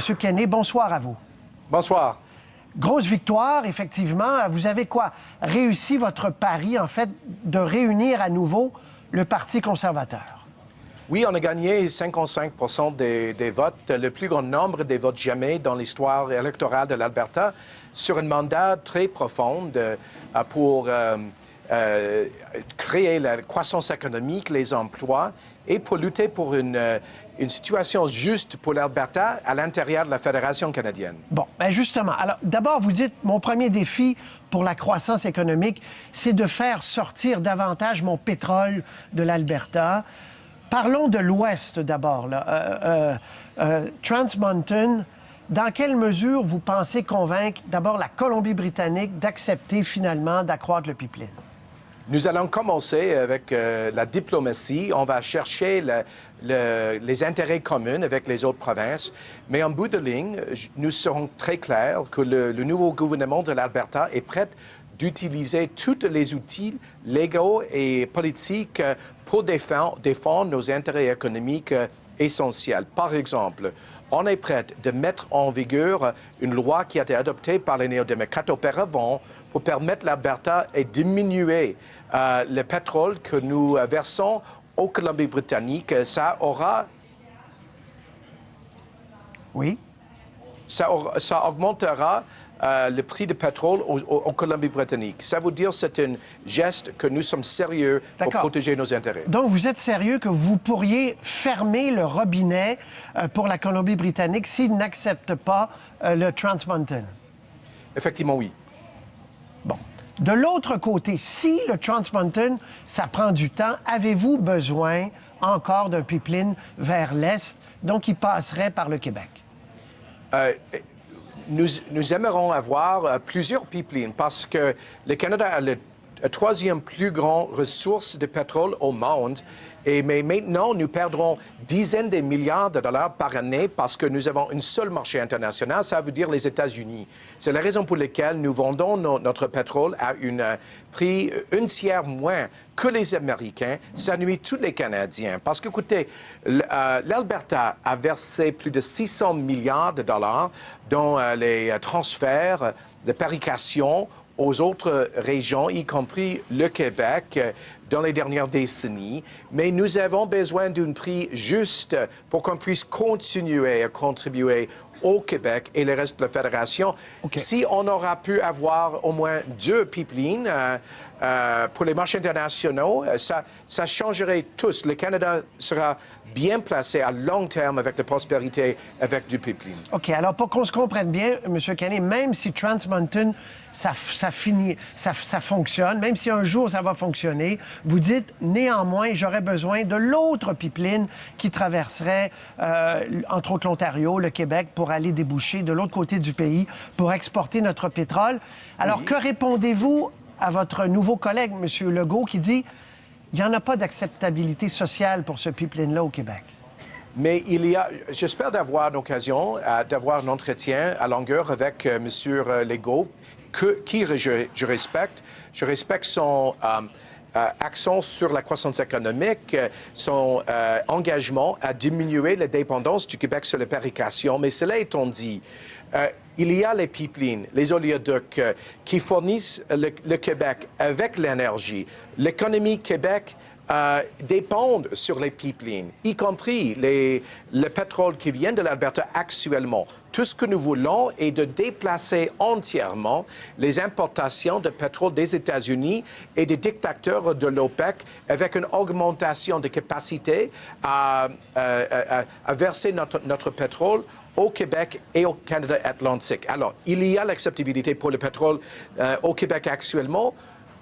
Monsieur Kenney, bonsoir à vous. Bonsoir. Grosse victoire, effectivement. Vous avez réussi votre pari, en fait, de réunir à nouveau le Parti conservateur. Oui, on a gagné 55 des votes, le plus grand nombre des votes jamais dans l'histoire électorale de l'Alberta, sur un mandat très profond pour créer la croissance économique, les emplois et pour lutter pour une situation juste pour l'Alberta à l'intérieur de la Fédération canadienne. Bon, bien justement. Alors, d'abord, vous dites, mon premier défi pour la croissance économique, c'est de faire sortir davantage mon pétrole de l'Alberta. Parlons de l'Ouest d'abord. Trans Mountain, dans quelle mesure vous pensez convaincre d'abord la Colombie-Britannique d'accepter finalement d'accroître le pipeline? Nous allons commencer avec la diplomatie. On va chercher les intérêts communs avec les autres provinces. Mais en bout de ligne, nous serons très clairs que le nouveau gouvernement de l'Alberta est prêt d'utiliser tous les outils légaux et politiques pour défendre nos intérêts économiques essentiels. Par exemple, on est prêt de mettre en vigueur une loi qui a été adoptée par les néo-démocrates auparavant pour permettre l'Alberta de diminuer le pétrole que nous versons aux Colombie-Britannique. Ça aura... Oui. Ça augmentera le prix du pétrole aux Colombie-Britannique. Ça veut dire que c'est un geste que nous sommes sérieux pour protéger nos intérêts. Donc, vous êtes sérieux que vous pourriez fermer le robinet pour la Colombie-Britannique s'ils n'acceptent pas le Trans Mountain? Effectivement, oui. Bon. De l'autre côté, si le Trans Mountain, ça prend du temps, avez-vous besoin encore d'un pipeline vers l'Est, donc qui passerait par le Québec? Nous aimerions avoir plusieurs pipelines parce que le Canada a la troisième plus grande ressource de pétrole au monde. Mais maintenant, nous perdrons dizaines de milliards de dollars par année parce que nous avons un seul marché international, ça veut dire les États-Unis. C'est la raison pour laquelle nous vendons notre pétrole à un prix un tiers moins que les Américains. Ça nuit tous les Canadiens. Parce que, écoutez, l'Alberta a versé plus de 600 milliards de dollars dans les transferts de parication aux autres régions, y compris le Québec, dans les dernières décennies. Mais nous avons besoin d'un prix juste pour qu'on puisse continuer à contribuer au Québec et le reste de la Fédération. Okay. Si on aura pu avoir au moins 2 pipelines pour les marchés internationaux, ça changerait tous. Le Canada sera bien placé à long terme avec la prospérité, avec du pipeline. OK. Alors, pour qu'on se comprenne bien, M. Kenney, même si Trans Mountain, ça fonctionne, même si un jour ça va fonctionner, vous dites, néanmoins, j'aurais besoin de l'autre pipeline qui traverserait, entre autres, l'Ontario, le Québec, pour aller déboucher de l'autre côté du pays, pour exporter notre pétrole. Alors, oui. Que répondez-vous à votre nouveau collègue, M. Legault, qui dit il n'y en a pas d'acceptabilité sociale pour ce pipeline-là au Québec? Mais j'espère d'avoir l'occasion d'avoir un entretien à longueur avec M. Legault, qui je respecte. Je respecte son accent sur la croissance économique, son engagement à diminuer la dépendance du Québec sur les parications. Mais cela étant dit, il y a les pipelines, les oléoducs qui fournissent le Québec avec l'énergie. L'économie Québec dépend sur les pipelines, y compris le pétrole qui vient de l'Alberta actuellement. Tout ce que nous voulons est de déplacer entièrement les importations de pétrole des États-Unis et des dictateurs de l'OPEC avec une augmentation de capacité à verser notre pétrole au Québec et au Canada Atlantique. Alors, il y a l'acceptabilité pour le pétrole au Québec actuellement.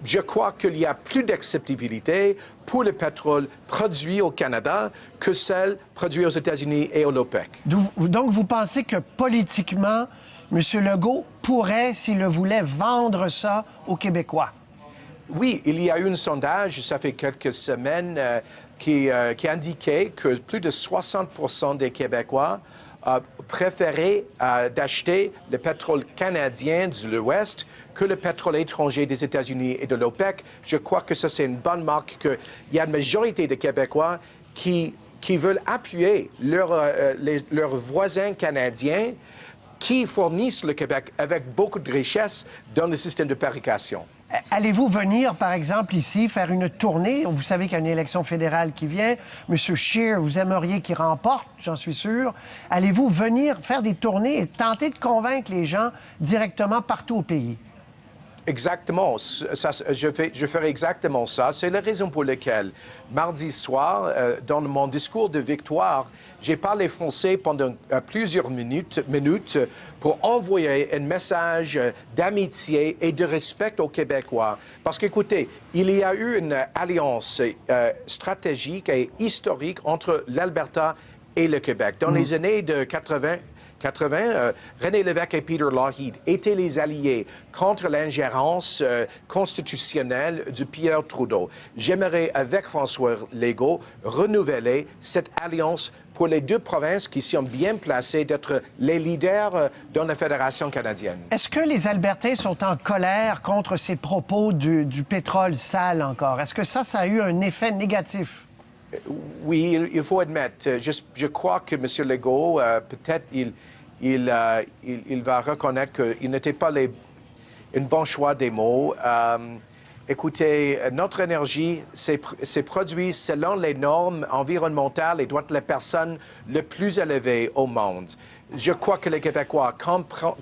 Je crois qu'il y a plus d'acceptabilité pour le pétrole produit au Canada que celle produite aux États-Unis et à l'OPEC. Donc, vous pensez que politiquement, M. Legault pourrait, s'il le voulait, vendre ça aux Québécois? Oui, il y a eu un sondage, ça fait quelques semaines, qui indiquait que plus de 60% des Québécois préféraient d'acheter le pétrole canadien de l'Ouest que le pétrole étranger des États-Unis et de l'OPEC. Je crois que ça, c'est une bonne marque qu'il y a une majorité de Québécois qui qui veulent appuyer leurs voisins canadiens qui fournissent le Québec avec beaucoup de richesses dans le système de fabrication. Allez-vous venir, par exemple, ici, faire une tournée? Vous savez qu'il y a une élection fédérale qui vient. M. Scheer, vous aimeriez qu'il remporte, j'en suis sûr. Allez-vous venir faire des tournées et tenter de convaincre les gens directement partout au pays? Exactement. Je ferai exactement ça. C'est la raison pour laquelle, mardi soir, dans mon discours de victoire, j'ai parlé français pendant plusieurs minutes pour envoyer un message d'amitié et de respect aux Québécois. Parce qu'écoutez, il y a eu une alliance stratégique et historique entre l'Alberta et le Québec. Dans les années de 80, René Lévesque et Peter Lougheed étaient les alliés contre l'ingérence constitutionnelle de Pierre Trudeau. J'aimerais, avec François Legault, renouveler cette alliance pour les deux provinces qui sont bien placées d'être les leaders dans la Fédération canadienne. Est-ce que les Albertains sont en colère contre ces propos du pétrole sale encore? Est-ce que ça a eu un effet négatif? Oui, il faut admettre. Je crois que M. Legault, peut-être, il va reconnaître qu'il n'était pas un bon choix des mots. Écoutez, notre énergie, c'est produit selon les normes environnementales et doit être la personne le plus élevée au monde. Je crois que les Québécois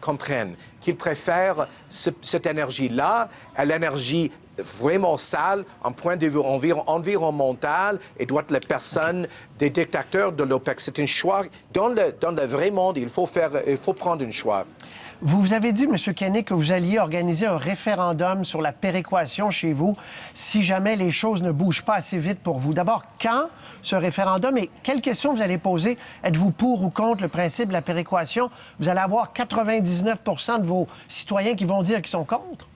comprennent qu'ils préfèrent cette énergie-là à l'énergie vraiment sale, en point de vue environnemental, et doit être la personne des dictateurs de l'OPEC. C'est un choix. Dans le vrai monde, il faut prendre un choix. Vous avez dit, M. Kenney, que vous alliez organiser un référendum sur la péréquation chez vous si jamais les choses ne bougent pas assez vite pour vous. D'abord, quand ce référendum et quelles questions vous allez poser? Êtes-vous pour ou contre le principe de la péréquation? Vous allez avoir 99 % de vos citoyens qui vont dire qu'ils sont contre?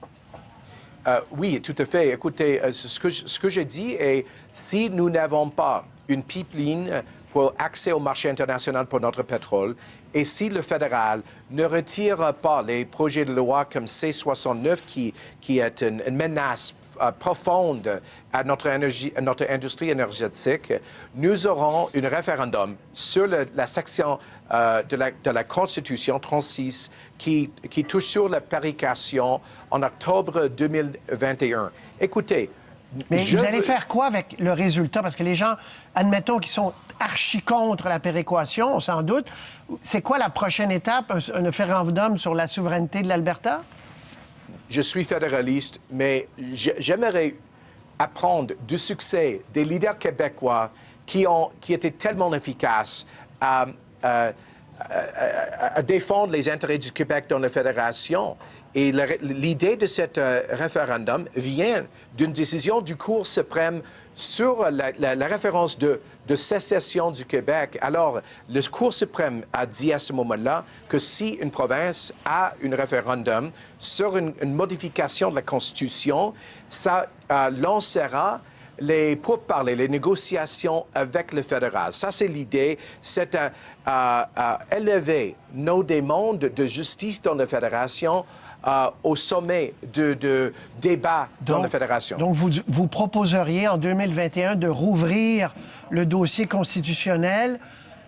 Oui, tout à fait. Écoutez, ce que je dis est, si nous n'avons pas une pipeline pour accès au marché international pour notre pétrole, et si le fédéral ne retire pas les projets de loi comme C-69, qui est une menace profonde à notre industrie énergétique, nous aurons un référendum sur la section de la Constitution 36 qui touche sur la péréquation en octobre 2021. Écoutez, mais vous allez faire quoi avec le résultat? Parce que les gens, admettons qu'ils sont archi contre la péréquation, on s'en doute. C'est quoi la prochaine étape? Un référendum sur la souveraineté de l'Alberta? Je suis fédéraliste, mais j'aimerais apprendre du succès des leaders québécois qui étaient tellement efficaces à défendre les intérêts du Québec dans la fédération. Et l'idée de ce référendum vient d'une décision du Cour suprême sur la référence de sécession du Québec. Alors, le Cour suprême a dit à ce moment-là que si une province a un référendum sur une modification de la Constitution, ça lancera les pourparlers, les négociations avec le fédéral. Ça, c'est l'idée, c'est élever nos demandes de justice dans la fédération au sommet de débat dans la fédération. Donc, vous proposeriez en 2021 de rouvrir le dossier constitutionnel.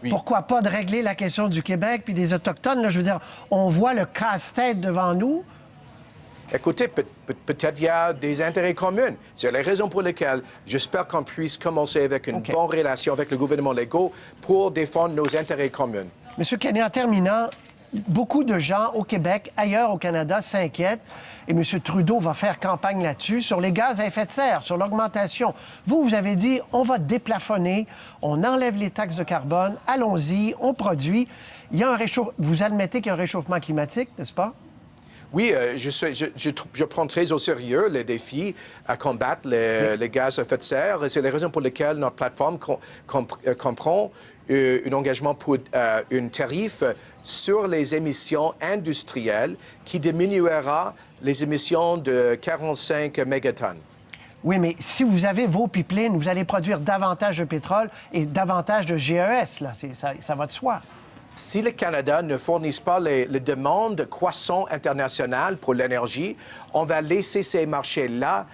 Oui. Pourquoi pas de régler la question du Québec puis des Autochtones? Là, je veux dire, on voit le casse-tête devant nous. Écoutez, peut-être il y a des intérêts communs. C'est la raison pour laquelle j'espère qu'on puisse commencer avec une bonne relation avec le gouvernement Legault pour défendre nos intérêts communs. Monsieur Kenney, en terminant, beaucoup de gens au Québec, ailleurs au Canada, s'inquiètent, et M. Trudeau va faire campagne là-dessus, sur les gaz à effet de serre, sur l'augmentation. Vous avez dit, on va déplafonner, on enlève les taxes de carbone, allons-y, on produit. Il y a un Vous admettez qu'il y a un réchauffement climatique, n'est-ce pas? Oui, je prends très au sérieux les défis à combattre les gaz à effet de serre. C'est la raison pour laquelle notre plateforme comprend un engagement pour un tarif sur les émissions industrielles qui diminuera les émissions de 45 mégatonnes. Oui, mais si vous avez vos pipelines, vous allez produire davantage de pétrole et davantage de GES, là. Ça va de soi. si le Canada ne fournit pas les demandes croissantes internationales pour l'énergie, on va laisser ces marchés-là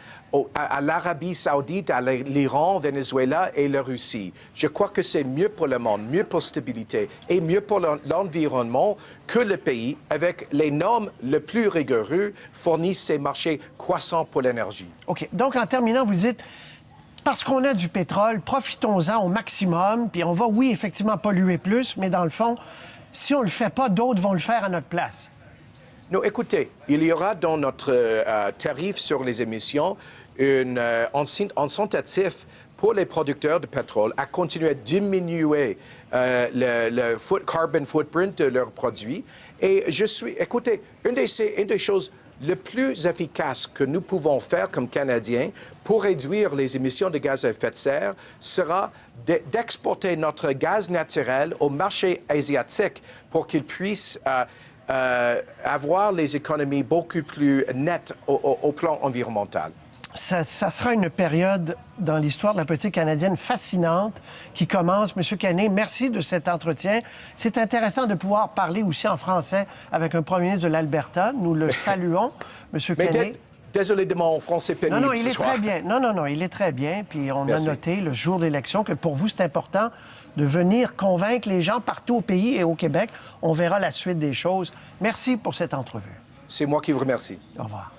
à l'Arabie saoudite, à l'Iran, Venezuela et la Russie. Je crois que c'est mieux pour le monde, mieux pour la stabilité et mieux pour l'environnement que le pays, avec les normes les plus rigoureuses, fournissent ces marchés croissants pour l'énergie. OK. Donc, en terminant, vous dites, parce qu'on a du pétrole, profitons-en au maximum, puis on va, oui, effectivement, polluer plus, mais dans le fond, si on ne le fait pas, d'autres vont le faire à notre place. Non, écoutez, il y aura dans notre tarif sur les émissions un incitatif pour les producteurs de pétrole à continuer à diminuer le carbon footprint de leurs produits. Et écoutez, une des choses les plus efficaces que nous pouvons faire comme Canadiens pour réduire les émissions de gaz à effet de serre sera d'exporter notre gaz naturel au marché asiatique pour qu'il puisse avoir les économies beaucoup plus nettes au plan environnemental. Ça sera une période dans l'histoire de la politique canadienne fascinante qui commence. Monsieur Kenney, merci de cet entretien. C'est intéressant de pouvoir parler aussi en français avec un premier ministre de l'Alberta. Nous le saluons, Monsieur Kenney. Désolé de mon français pénible. Non, il est très bien. Non, il est très bien. Puis on a noté le jour d'élection que pour vous, c'est important de venir convaincre les gens partout au pays et au Québec. On verra la suite des choses. Merci pour cette entrevue. C'est moi qui vous remercie. Au revoir.